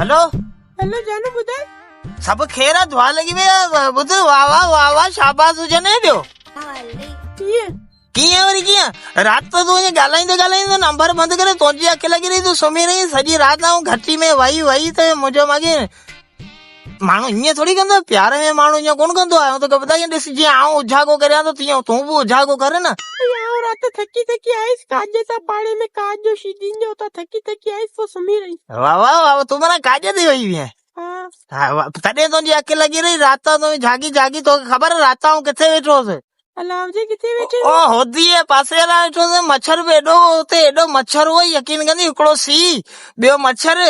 Hello hello जानू ॿुधाए सब खेर आहे दुआ लॻी वई आहे ॿुध वाह वाह वाह वाह शाबाश हुजनि ॿियो कीअं कीअं वरी कीअं राति तो तूं ईअं ॻाल्हाईंदे ॻाल्हाईंदे नंबर बंदि करे तुंहिंजी अखि लॻी रही तूं सुम्ही रही सॼी राति ऐं घटी में वही वही त मुंहिंजो माॻे माण्हू ईअं थोरी कंदो प्यार में माण्हू ईअं कोन कंदो आहे तोखे ॿुधाई ॾिस जीअं आउं उजागो करियां थो तीअं तूं बि उजागो कर न आउं राति थकी थकी आयसि काज सां पाणे में काज जो शीदीन जो उतां थकी थकी आयसि पोइ सुम्ही रही वाह वाह वाह तूं माना काज ते वई हुई हा तॾहिं तुंहिंजी अखि लॻी रही राति तूं जागी जागी तोखे ख़बर राति आउं किथे वेठो हुअसि अलाम जी किथे वेठे ओ होदी जे पासे वाला वेठो हुअसि मच्छर बि एॾो मच्छर हुओ यकीन कंदी हिकिड़ो सी ॿियो मच्छर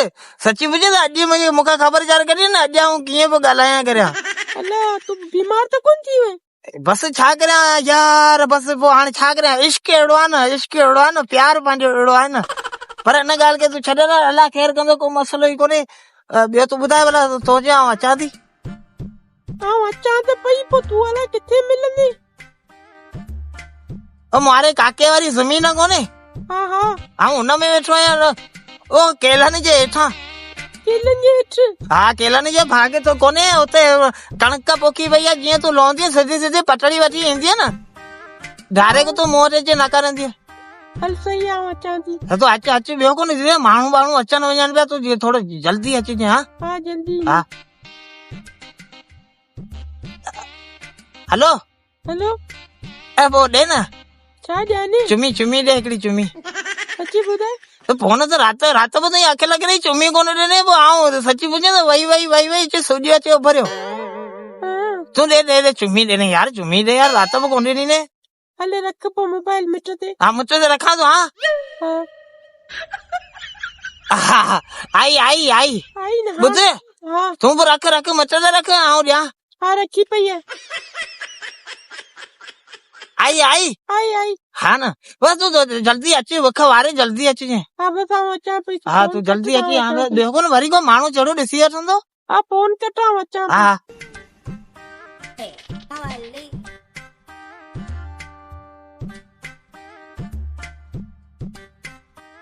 सची पुछे त अॼु मूंखे ख़बर चार कढी न अॼु आउं कीअं पियो ॻाल्हायां करियां अलाह तूं बीमार त कोन थी वई बस छा करियां यार बस पोइ हाणे छा करियां इश्क अहिड़ो आहे न प्यार पंहिंजो अहिड़ो आहे न पर हिन ॻाल्हि खे तूं छॾ न अलाह ख़ैर कंदो को मसइलो ई कोन्हे ॿियो तूं ॿुधाए भला तोखे आउं अचां थी आउं अचां त पई पोइ तूं अलाए किथे मिलंदी मारे काके वारी ज़मीन कोन्हे हा हा आउं हुन में वेठो आहियां ओ केलनि जे हेठां केलनि जे हेठि हा केलनि जे भाॻ तो कोन्हे उते कणक पोखी वई आहे जीअं तूं लहंदी सिधी सिधी पटड़ी वठी ईंदी न डायरेक्ट तूं मोर जे न करंदी हल सही आउं अचां थी तूं अच ॿियो कोन्हे माण्हू माण्हू अचनि वञनि पिया तूं थोरो जल्दी अचिजे हा हा जल्दी हा हेलो हेलो ए पोइ ॾे न छा ॼाने चुमी ॾे हिकिड़ी चुमी सची ॿुधाए तो फोन ते राति ॿुधाई अखि लॻी रही चुमी कोन ॾिने पोइ आउं सची पुछां त वही सूजी अचे भरियो तूं ॾे चुमी ॾे यार चुमी ॾे यार राति बि कोन ॾिने हले रख पोइ मोबाइल मिट ते हा मुझ ते रखां तो हाँ आई न ॿुध हा तूं बि रख मुझ ते रख आउं ॾियां हा रखी पई है आई हाँ न बस तू जल्दी अची बुख वारे जल्दी अचिजे हा बस आउं अचां पई हाँ तू जल्दी अची हाणे ॿियो कोन वरी को माण्हू चढ़ो ॾिसी वठंदो हा फोन कटां अचां हा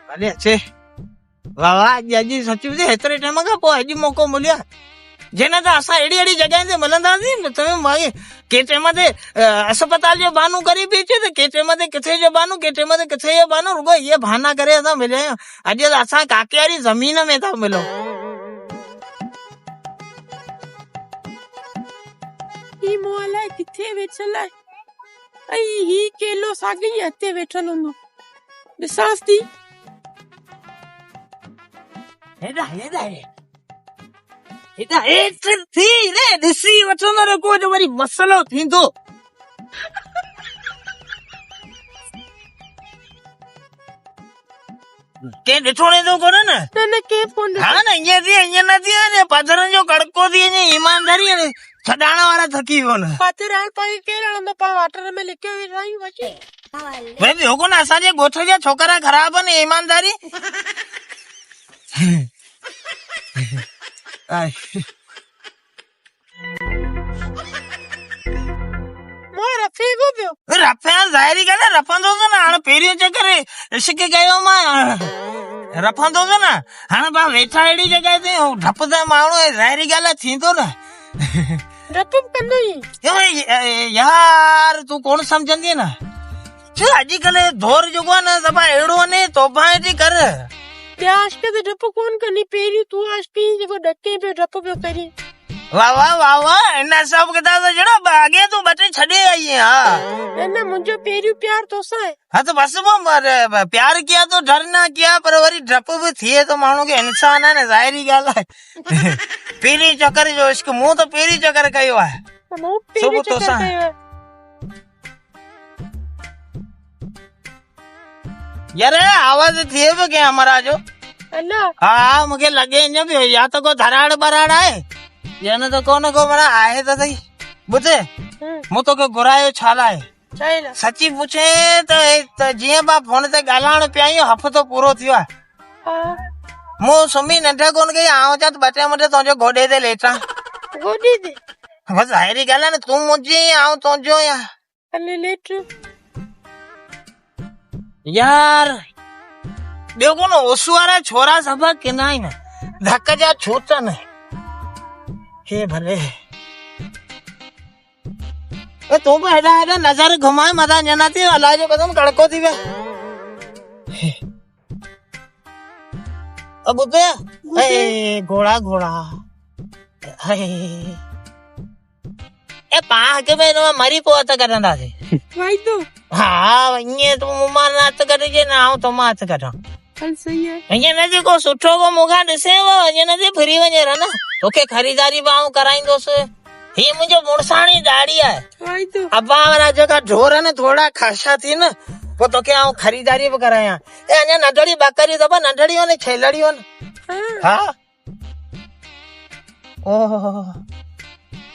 भले अचे वाह वाह अॼु सची मुझे हेतिरे टाइम खां पोइ अॼु मौक़ो मिलियो जंहिं त असां अहिड़ी जॻह ते मिलंदासीं के टाइम ते अस्पताल जो बहानो करे पई अचे त के टाइम ते किथे जो बहानो के टाइम ते किथे जो बहानो रुगो इहे बहाना करे असां मिलिया आहियूं अॼु असां काके वारी ज़मीन में था मिलूं ही मोला किथे वेठल आहे ऐं ही केलो साॻी हिते वेठल हूंदो ॾिसांसि थी ॾिसी वठंदो रुगो जो वरी मसइलो थींदो के ॾिठो वेंदो कोन न के फोन हा न ईअं न थी वञे पथरनि जो कड़को थी वञे ईमानदारी छॾाइण वारा थकी कोन पथर पाई केरु हणंदो पाण वाटर में लिखियो वेठा आहियूं बाक़ी भई ॿियो कोन असांजे ॻोठ जा छोकिरा ख़राब आहिनि ईमानदारी रफिया ज़ाहिरी ॻाल्हि आहे रफंदोसि न हाणे पहिरियों चकर इश्क कयो मां रफंदोसि न हाणे पाण वेठा अहिड़ी जॻह ते डप त माण्हू ज़ाहिरी ॻाल्हि आहे थींदो न डप कंदो यार तूं कोन सम्झंदी न अॼुकल्ह दौर जेको आहे न सभु अहिड़ो वञे तोबा थी कर ॿिया आशिक त डप कोन करनी पहिरियों तूं आशिकी जेको डके पियो डप पियो करी वाह वाह वाह वाह इन हिसाब किताब सां जहिड़ो अॻे तूं ॿ टे छॾे आई है न मुंहिंजो पहिरियों प्यार तोसां आहे हाँ तो बस वो प्यार किया तो डर ना किया पर वरी डप भी थिए तो माण्हू खे इंसान है न ज़ाहिरी ॻाल्हि आहे पहिरीं चकर जो इश्क मूं त पहिरीं चकर कयो आहे सुबुह तोसां यार आवाज़ थिए पियो कंहिं हमरा जो हा मूंखे लॻे ईअं पियो या त को धराड़ बराड़ आहे या न त को न को माना आहे त सही ॿुध मूं तोखे घुरायो छा लाइ सची पुछे त जीअं पाण फोन ते ॻाल्हाइण पिया आहियूं हफ़्तो पूरो थियो आहे मूं सुम्ही निंड कोन कई आउं चवां ॿ टे मिंट तुंहिंजो गोॾे ते लेटां गोॾे ते बस ज़ाहिरी ॻाल्हि आहे न तूं मुंहिंजी आउं तुंहिंजो लेट यार ॿियो कोन ओसु वारा छोरा सभु किना आहिनि धक जा छूटन हे भले तू भी हेडा हेडा नजर घुमाए मदा जना थी अल्लाह जो कसम कड़को थी वे अब उते ए घोड़ा घोड़ा हे ए पा के में मरी पोत करंदा से भाई तो हाँ ये तो मुमा नाच करे जे ना हो तो माच करा चल सही है ये न जे को सुठो को मुगा दिसे वो ये न जे फ्री वने रहा ना ओके खरीदारी बाऊ कराइंदो से ये मुझे मुड़साणी दाढ़ी है भाई तो अब वाला जगह ढोर है ना थोड़ा खासा थी ना वो तो क्या खरीदारी भी कराया ए अने नडड़ी बकरी तो नडड़ियों ने छेलड़ियों ने हाँ ओह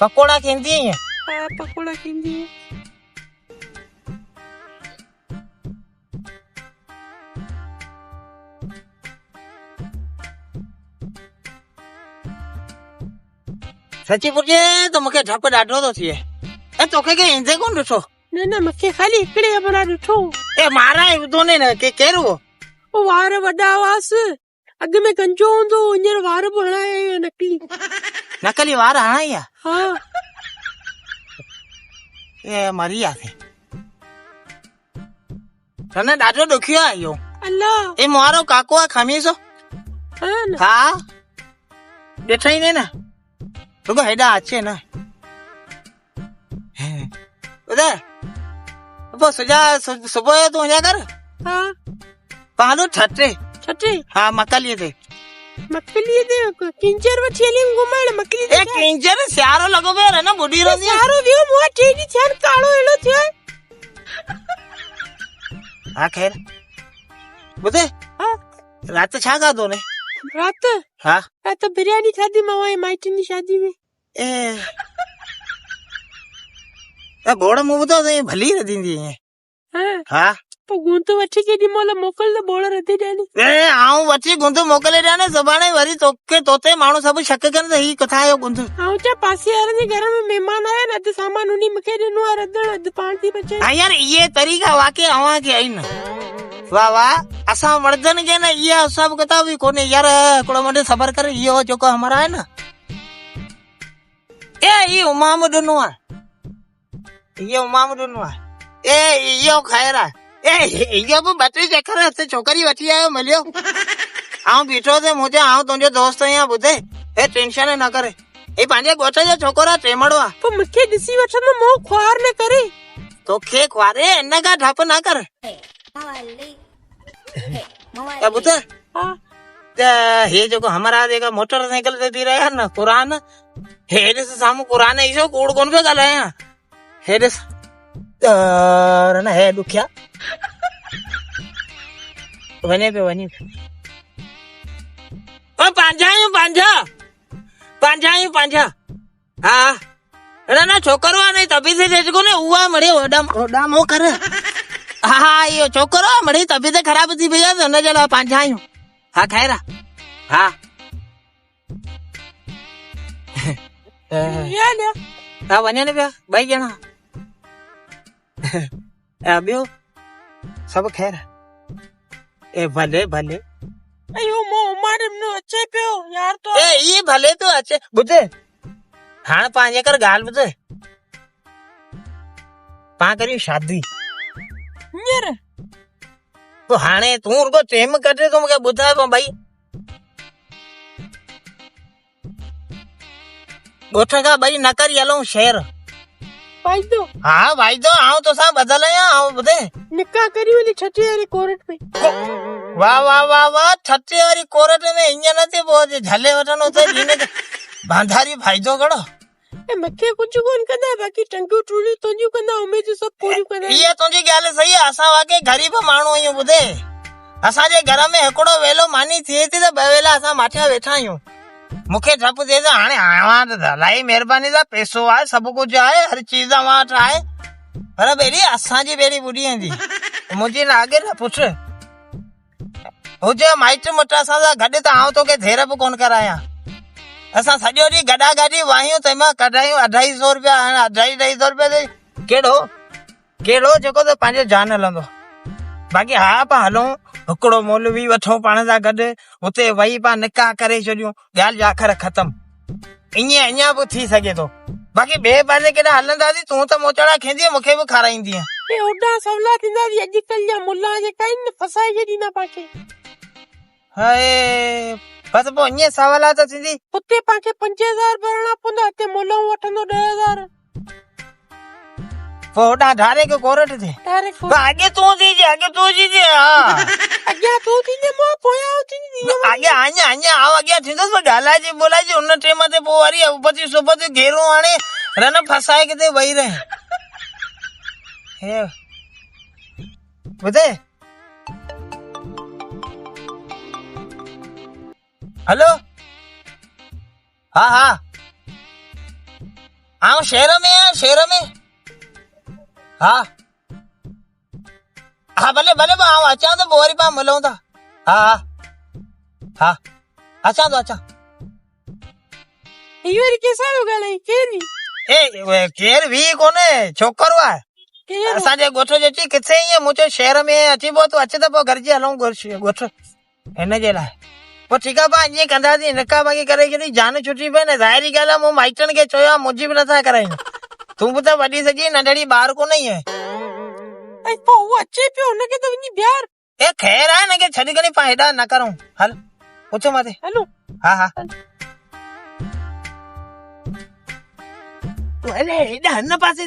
पकोड़ा केंदी है हाँ पकोड़ा केंदी है सची पुछे तो मुखे ढप डाढो तो थिए ए तोखे के इंजे कोन ॾिठो न न मूंखे खाली हिकिड़े हमरा ॾिठो ए मारा दोने न के केरो वो वार वॾा हुआसि अॻु में कंजो हूंदो हींअर वार बि हणाए नकली नकली वार हणाई आ हाँ ए मरी आ थे तने ॾाढो ॾुखियो आहे इहो अल्लाह ए मारो काको आ खमीसो हाँ न हाँ ॾिठई ने न रुको हेॾा अचे न ॿुधाए पोइ सुबुह जो तूं अञा कर हाँ पालो छटे छटे हाँ मकलीअ ते मकलीअ ते किंचर वठी हली घुमाइण मकली ए किंचर सियारो लॻो पियो आहे न ॿुधी रहंदी सारो वियो मूं वटि टे ॾींहं थिया आहिनि काड़ो अहिड़ो थियो आहे हा ख़ैर ॿुधे हाँ राति छा खाधो ने राति हाँ राति बिरयानी खाधी मां वई माइटनि जी शादी में ए गोड़ मुंह तो भली रधींदी है हाँ हाँ पोइ गुंद वठी केॾी महिल मोकिल त बोड़ रधे ॾियानी ए आऊं वठी गुंद मोकिले ॾियां न सुभाणे वरी तोखे तोते माण्हू सभु शक कनि त ही किथां आयो गुंद ऐं छा पासे वारनि जे घर में महिमान आया न अधु सामान उन मूंखे ॾिनो आहे रधण अधु पाण थी बचे हाँ यार ये तरीक़ा वाकई अवां खे आई न वाह वाह असां मर्दनि खे न इहा हिसाब किताब बि कोन्हे यार हिकिड़ो मिंट सबर कर इहो जेको हमारा आहे न ए इहो उमाम ॾिनो आहे इहो उमाम ॾिनो आहे ए इहो ख़ैर आहे ए इहो बि ॿ टे चकर हिते छोकिरी वठी आयो मिलियो आऊं बीठो थे मुंहिंजो आऊं तुंहिंजो दोस्त आहियां ॿुधे हे टेंशन न करे हे पंहिंजे ॻोठ जो छोकिरो आहे टेमड़ो आहे पोइ मूंखे ॾिसी वठंदो मोह ख्वार न करे तोखे ख्वारे इन खां डप न कर ॿुध हाँ त हे जेको हमारा जेका मोटरसाइकिल ते थी रहिया न क़ुरान हे ॾिस साम्हूं क़ुरान ईशो कूड़ कोन पियो ॻाल्हायां हे ॾिस न हे ॾुखिया वञे पियो पंहिंजा आहियूं पंहिंजा हा न छोकिरो आहे न तबी से जेको न उहा मड़े होॾा मोह कर हा इहो छोकिरो आहे मड़ी तबीयत ख़राब थी वई आहे त हुनजे लाइ पंहिंजा आहियूं हा ख़ैर आहे हा हा वञनि पिया ॿई ॼणा ॿियो सभु ख़ैर ए भले भले अयो मोह मारे न अचे पियो यार तो ए इहे भले तो अचे ॿुधे हाणे पंहिंजे कर ॻाल्हि ॿुधे पाण करियूं शादी हींअर तो हाणे तूं रुगो टेम कढे तो मूंखे ॿुधाए पियो भई ॻोठ खां ॿई न करी हलूं शहर वाइदो हा वाइदो आऊं तोसां ॿधल आहियां आऊं ॿुधे निकाह करी वञी छठी वारी कोर्ट में वाह वाह वाह वाह छठे वारी कोर्ट में हीअं न थिए पोइ झले वठंदो त बांधारी फ़ाइदो कहिड़ो मूंखे कुझु कोन कंदा बाक़ी टंगियूं टूड़ियूं तुंहिंजियूं कंदा उमेदूं सभु पूरियूं कंदा इहा तुंहिंजी ॻाल्हि सही आहे असां वाकई ग़रीब माण्हू आहियूं ॿुधे असांजे घर में हिकिड़ो वेलो मानी थिए थी त ॿ वेला असां माठिया वेठा आहियूं मूंखे डपु थिए त हाणे आवां त इलाही महिरबानी सां पैसो आहे सभु कुझु आहे हर चीज़ मां वटि आहे पर ॿेड़ी असांजी ॿेड़ी ॿुॾी वेंदी मुंहिंजी लाॻे न पुछ हुजे माइट मुट असां सां गॾु त आऊं तोखे देर बि कोन करायां असां सॼो ॾींहुं गॾा गॾी वाहियूं तंहिंमां कढायूं 250 रुपया हाणे 250 रुपया ते कहिड़ो जेको त पंहिंजो जान हलंदो बाक़ी हा पाण हलूं हिकिड़ो मौलवी वठूं पाण सां गॾु, उते वेही पा निकाह करे छॾियूं, ॻाल्हि आख़िर ख़तम। ईअं अञा बि थी सघे थो। बाक़ी ॿिए पासे केॾा हलंदासीं, तूं त मोचड़ा खेंदी मूंखे बि खाराईंदीअ। ओॾा सवला थींदासीं अॼुकल्ह जा मुल्ला जेका आहिनि न, फसाए छॾींदा पांखे। हाय बसि पोइ ईअं सवालात थींदी। उते पांखे 5000 भरणा पवंदा, हिते मुल्लो वठंदो 10,000। पोइ होॾां ढारे के कोरट थिए। अॻे तूं थीजे, अॻे तूं थीजे। हा अॻियां तूं थींदे, मां पोयां थींदी। अॻियां अञा आउं अॻियां थींदुसि, पर ॻाल्हाइजे ॿोलाइजे उन टाइम ते पोइ वरी उपति सुबति घेरो हाणे रन फसाए किथे वेही रहे। हे ॿुधे, हेलो, हा हा, आउं शहर में आहियां, शहर में। हा हा, भले भले आउं अचां थो, पोइ वरी पाण मिलूं था। हा हा हा, अचां थो अचां। इहो वरी कंहिंसां पियो ॻाल्हाई? केरु? केरु वी कोन्हे, छोकरो आहे असांजे ॻोठ जो। अची किथे ईअं, मूं चयो शहर में अची पोइ तूं अच त पोइ घर जी हलूं ॻोठ, हिन जे लाइ। पोइ ठीकु आहे, पाण ईअं कंदासीं, निकाह बाक़ी करे छॾी, जान छुटी पए न। ज़ाहिरी ॻाल्हि आहे, मूं माइटनि खे चयो आहे, मुंहिंजी बि नथा कराइनि। तूं बि त वॾी सॼी नंढड़ी ॿार कोन ई आहे। पोइ उहो अचे पियो, हुनखे त वञी बिहार। ए ख़ैर आहे, हिनखे छॾी करे पाण हेॾा न करूं। हल पुछो मथे। हलो, हा हा, तूं हले हेॾा हिन पासे